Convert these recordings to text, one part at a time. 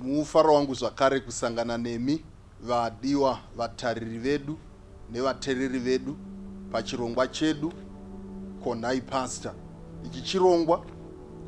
Mufaro wangu zvakare kusangana nemi vadiwa vatariri vedu nevatereri vedu pachirongwa chedu NHAI Pastor. Ichi chirongwa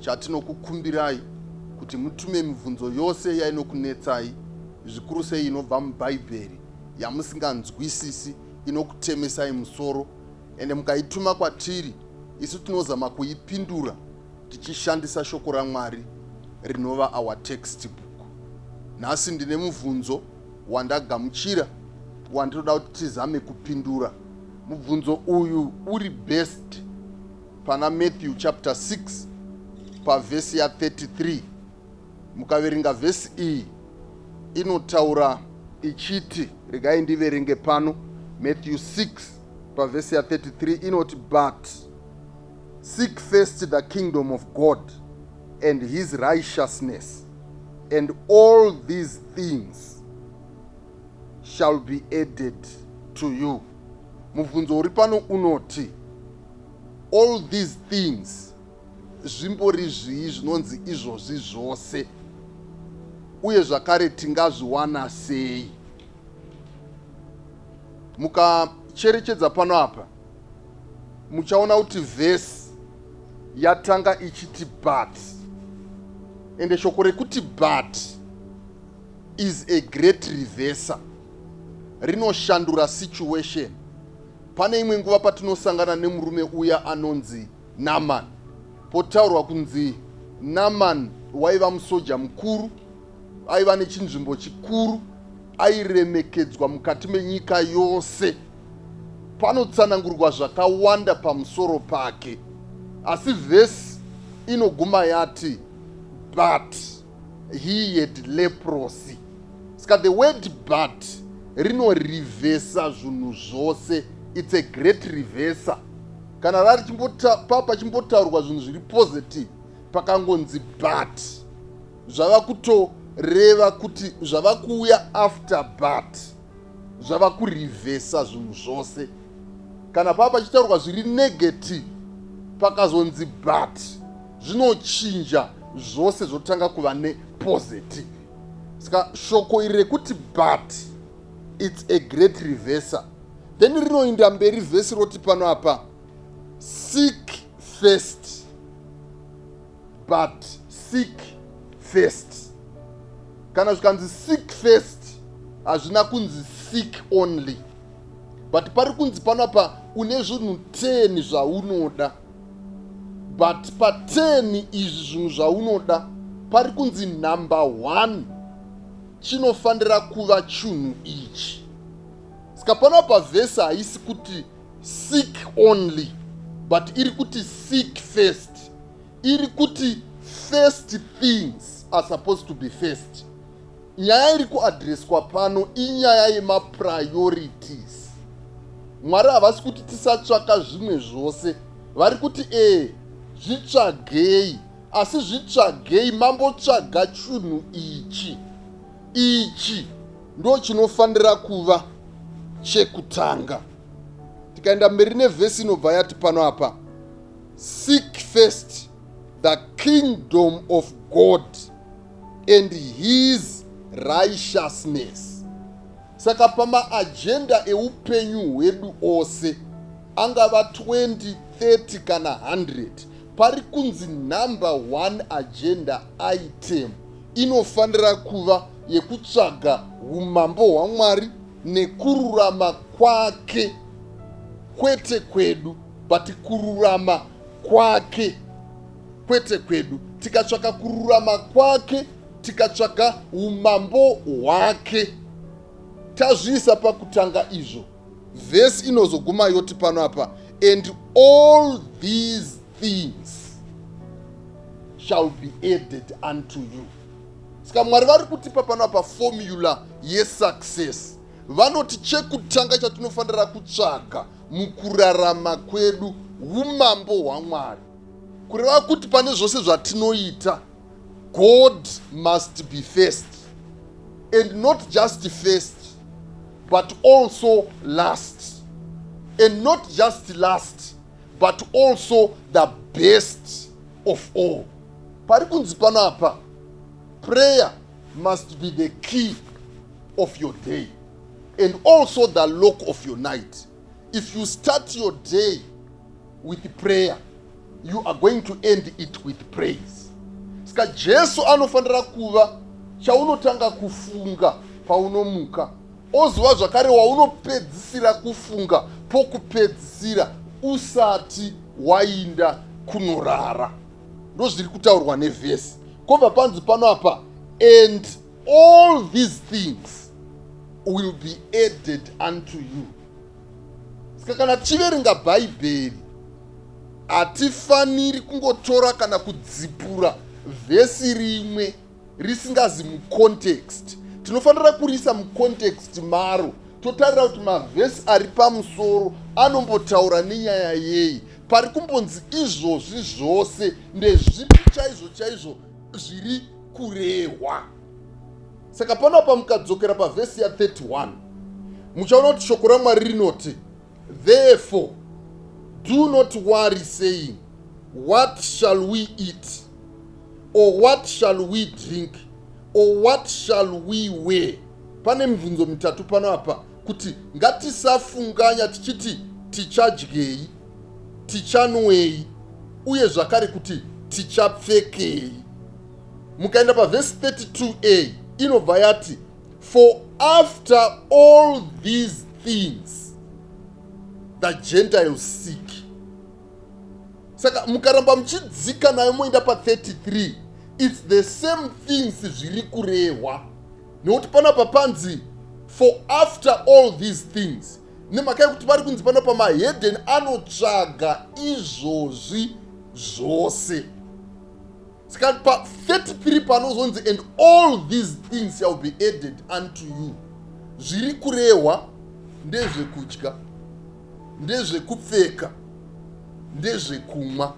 chatinokukumbirai kuti mutume mibvunzo yose yainokunetsai, zvikuru sei inobva muBhaibheri yamusinganzwisisi, inokutemesai musoro, ende mukaituma kwatiri, isu tinozama kuipindura tichishandisa shoko raMwari rinova our textbook. Nhasi ndine mubvunzo wandagamuchira wandinoda kuti tizame kupindura. Mubvunzo uyu uri best pana Matthew chapter 6 pavhesi ya 33. Mukaverenga vhesi iyi inotaura ichiti, regai ndiverenge pano, Matthew 6 pavhesi ya 33 inoti, but seek first the kingdom of God and his righteousness, and all these things shall be added to you. Mubvunzo uri pano unoti, all these things zvimbori zvii zvinonzi izvozvi zvose, uye zvakare tingazviwana sei? Mukacherechedza pano apa muchaona kuti vhesi yatanga ichiti but, ende shoko rekuti but is a great reverser, rinoshandura situation. Pane imwe nguva patinosangana nemurume uya anonzi Naaman, potaurwa kunzi Naaman waiva musoja mukuru, aiva nechinzvimbo chikuru, airemekedzwa mukati menyika yose. Panotsanangurwa zvakawanda pamusoro pake, asi vhesi inoguma yati but he had leprosy. Saka the word but rinorivhesa zvinhu zvose. It's a great reverser. Kana rari papa chimbotaurwa zvinhu zviri positive, pakangonzi but, zvava kutoreva kuti zvava kuuya after but, zvava kurivhesa zvinhu zvose. Kana papa chitaurwa zviri negative, pakazonzi but, zvinochinja zvose zvotanga kuva nepositive. Saka shoko iri rekuti but it's a great reverser. Then rinoinda mberi vhesi roti pano apa, seek first, but seek first. Kana zvikanzi seek first, hazvina kunzi seek only, but pari kunzi pano apa une zvinhu 10 zvaunoda, but pa 10 izvi zvinhu zvaunoda pari kunzi number 1 chinofanira kuva chinhu ichi. Saka pano apa vhesi haisi kuti seek only, but iri kuti seek first. Iri kuti first things are supposed to be first. Nyaya iri kuadreswa pano inyaya yemapriorities. Mwari havasi kuti tisatsvaka zvimwe zvose, vari kuti zvitsvagei, asi zvitsvagei mambotsvaga chinhu ichi. Ichi ndo chinofanira kuva chekutanga. Tikaenda mberi nevhesi inobva yati pano apa, seek first the kingdom of God and his righteousness. Saka pamaagenda eupenyu hwedu ose, angava 20, 30 kana 100, pari kunzi number 1 agenda item inofanira kuva yekutsvaga umambo hwaMwari nekururama kwake, kwete kwedu, but kururama kwake, kwete kwedu. Tikatsvaka kururama kwake, tikatsvaka umambo hwake, tazviisa pakutanga izvo, vhesi inozoguma yoti pano apa, and all these things shall be added unto you. Saka Mwari vari kutipa pano apa formula yesuccess. Vanoti chekutanga chatinofanira kutsvaga mukurarama kwedu umambo hwaMwari. Kureva kuti pane zvose zvatinoita, God must be first, and not just first, but also last, and not just last, but also the best of all. Pari kunzi pano apa, prayer must be the key of your day and also the lock of your night. If you start your day with prayer, you are going to end it with praise. Saka Jesu anofanira kuva chaunotanga kufunga paunomuka, oziva zvakare waunopedzisira kufunga pokupedzisira usati wainda kunorara. Ndozviri kutaurwa nevhesi. Kobva panzi pano apa, and all these things will be added unto you. Saka kana tichiverenga bhaibheri, hatifaniri kungotora kana kudzipura vhesi rimwe risingazi mucontext. Tinofanira kurisa mucontext maro, totarira kuti mavhesi ari pamusoro anombotaura nenyaya yei, pari kumbonzi izvozvi zvose ndezvipi chaizvo chaizvo zviri kurehwa. Saka panapa mukadzokera pavhesi ya 31 muchaona kuti shoko raMwari rinoti, therefore do not worry saying, what shall we eat, or what shall we drink, or what shall we wear. Pane mibvunzo mitatu pano apa kuti ngatisafunganya tichiti tichadyei, tichanwei, uye zvakare kuti tichapfekei. Mukaenda pavhesi 32a inobva yati, for after all these things the Gentiles seek. Saka mukaramba muchidzika nayo moenda pa33, it's the same things zviri kurehwa. Nekuti panapa panzi for after all these things, nemhaka yekuti pari kunzi panapa mahedhen anotsvaga izvozvi zvose. Saka pa 33 panozonzi and all these things shall be added unto you. Zviri kurehwa ndezvekudya, ndezvekupfeka, ndezvekumwa.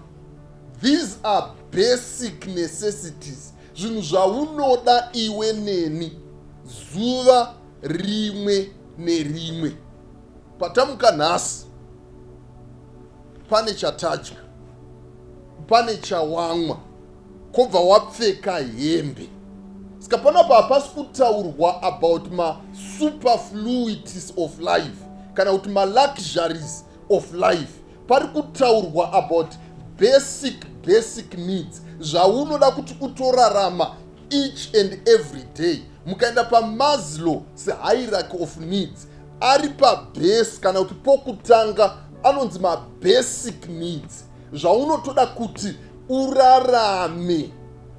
These are basic necessities, zvinhu zvaunoda iwe neni zuva rimwe nerimwe. Patamuka nhasi, pane chatadya, pane chawamwa, kobva wapfeka hembe. Saka panapa hapasi kutaurwa about ma-superfluities of life kana kuti ma-luxuries of life. Pari kutaurwa about basic needs, zvaunoda kuti utorarama each and every day. Mukaenda paMaslow's hierarchy of needs, ari pabase kana kuti pokutanga anonzi ma-basic needs, zvaunotoda kuti urarame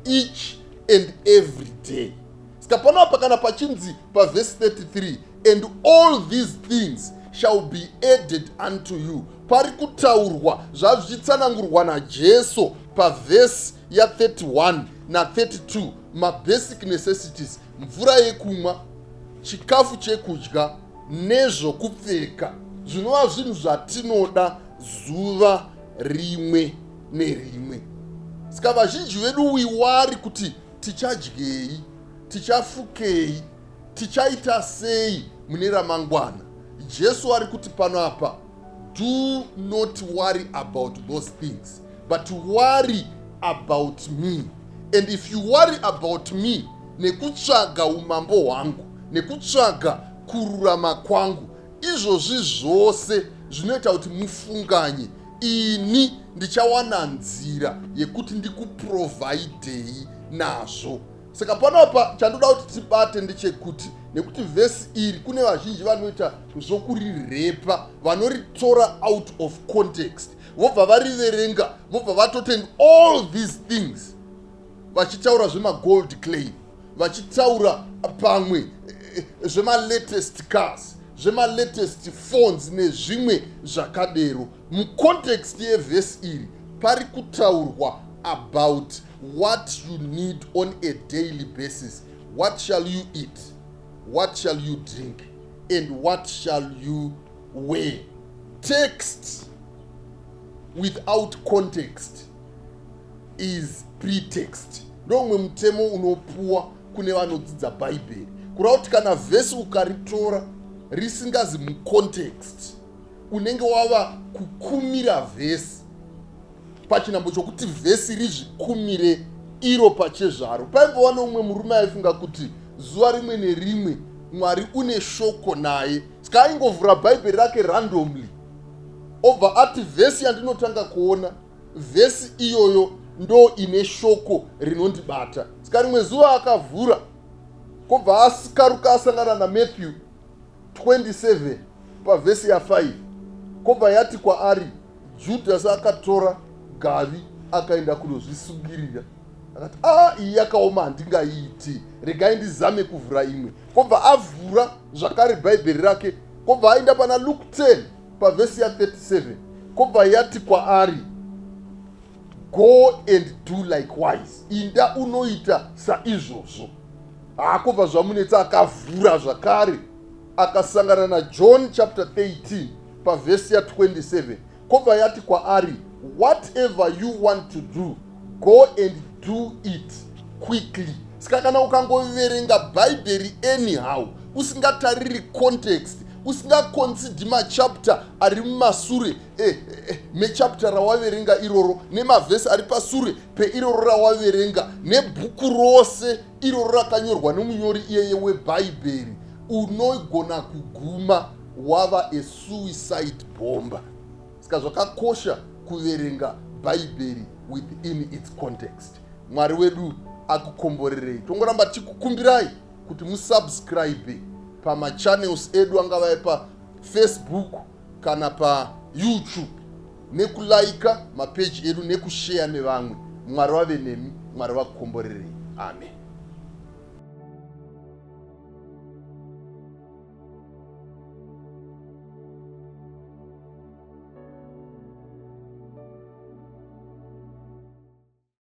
each and every day. Saka panapa kana pachinzi pavhesi 33, and all these things shall be added unto you, pari kutaurwa zvazvichitsanangurwa naJesu pavhesi ya 31 na 32, ma-basic necessities, mvura yekumwa, chikafu chekudya, nezvokupfeka, zvinova zvinhu zvatinoda zuva rimwe nerimwe. Saka vazhinji vedu wiwari kuti tichadyei, tichafukei, tichaita sei mune ramangwana. Jesu ari kuti pano apa, do not worry about those things, but worry about me. And if you worry about me, nekutsvaga umambo hwangu, nekutsvaga kururama kwangu, izvozvi zvose zvinoita kuti mufunganye, ini ndichawana nzira yekuti ndikuprovhaidhei nazvo. Saka panapa chandoda kuti tibate ndechekuti, nekuti vhesi iri kune vazhinji vanoita zvokurirepa, vanoritora out of context, vobva variverenga, vobva vatoti and all these things, vachitaura zvema-gold claim, vachitaura pamwe zvema-latest cars, zvema-latest phones nezvimwe zvakadero. Mucontext yevhesi iri pari kutaurwa about what you need on a daily basis. What shall you eat? What shall you drink? And what shall you wear? Text without context is pretext. Ndomwe mutemo unopuwa kune vanodzidza bhaibheri, kureva kuti kana vhesi ukaritora risingazi mucontext, unenge wava kukumira vhesi pachinhambo chokuti vhesi rizvikumire iro pachezvaro. Paimbova nomumwe murume aifunga kuti zuva rimwe nerimwe Mwari une shoko naye, saka aingovhura bhaibheri rake randomly obva ati vhesi yandinotanga kuona, vhesi iyoyo ndo ine shoko rinondibata. Saka rimwe zuva akavhura, kobva asikaruka asangana naMatthew 27 pavhesi ya5, kobva yati kwaari, Judhasi akatora gavi akaenda kunozvisungirira. Akati, iyi yakaoma, handingaiiti, regai ndizame kuvhura imwe. Kobva avhura zvakare bhaibheri rake, kobva aenda pana Luke 10 pavhesi ya37, kobva yati kwaari, go and do likewise, inda unoita saizvozvo. Kobva zvamunetsa akavhura zvakare akasangana naJohn chapter 13 pavhesi ya27, kobva yati kwaari, whatever you want to do, go and do it quickly. Saka kana ukangoverenga bhaibheri anyhow, usingatariri context, usingaconsider machapter ari mumasure mechapter rawaverenga iroro, nemavhesi ari pasure peiroro rawaverenga, nebhuku rose iroro rakanyorwa nomunyori iyeye webhaibheri, unogona kuguma wava a suicide bomber. Saka zvakakosha kuverenga bhaibheri within its context. Mwari wedu akukomborerei. Tongoramba tikukumbirai kuti musubscribe pamachannels edu, angava paFacebook kana paYouTube, nekulaika mapeji edu nekushare nevamwe. Mwari wave nemi, Mwari vakukomborerei. Amen.